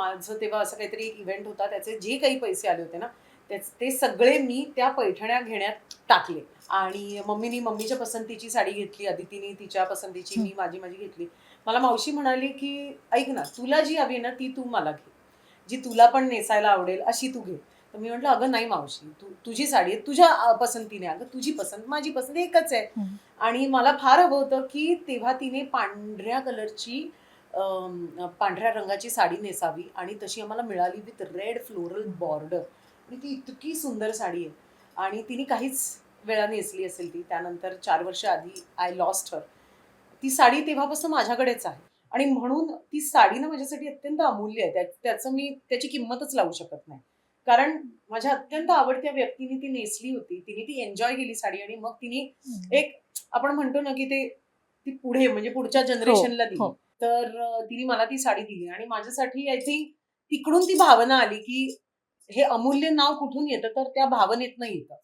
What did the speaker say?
माझं तेव्हा असं काहीतरी एक इव्हेंट होता, त्याचे जे काही पैसे आले होते ना, ते सगळे मी त्या पैठण्या घेण्यात टाकले. आणि मम्मीच्या पसंतीची साडी घेतली, अदितीने तिच्या पसंतीची, हं. मी माझी घेतली. मला मावशी म्हणाली, की "ऐक ना, तुला जी हवी आहे ना, ती तू मला घे. जी तुला पण नेसायला आवडेल अशी तू घे." तर मी म्हटलं, "अगं नाही मावशी, तुझी साडी आहे, तुझ्या पसंतीने. अगं तुझी पसंत, माझी पसंत एकच आहे." हं. आणि मला फार हवं होतं, की तेव्हा तिने पांढऱ्या कलरची पांढऱ्या रंगाची साडी नेसावी आणि तशी आम्हाला मिळाली विथ रेड फ्लोरल बॉर्डर. आणि ती इतकी सुंदर साडी आहे. आणि तिने काहीच वेळा नेसली असेल ती. त्यानंतर 4 वर्ष आधी आय लॉस्ट हर. ती साडी तेव्हापासून माझ्याकडेच आहे. आणि म्हणून ती साडी ना माझ्यासाठी अत्यंत अमूल्य आहे. त्याचं मी त्याची किंमतच लावू शकत नाही. कारण माझ्या अत्यंत आवडत्या व्यक्तीने ती नेसली होती. तिने ती एन्जॉय केली साडी आणि मग तिने हं. एक आपण म्हणतो ना, की ती पुढे म्हणजे पुढच्या हो, जनरेशनला दिली. हो. तर तिने मला ती साडी दिली आणि माझ्यासाठी आय थिंक तिकडून ती भावना आली, की हे अमूल्य नाव कुठून येतं, तर त्या भावनेतनं येतं.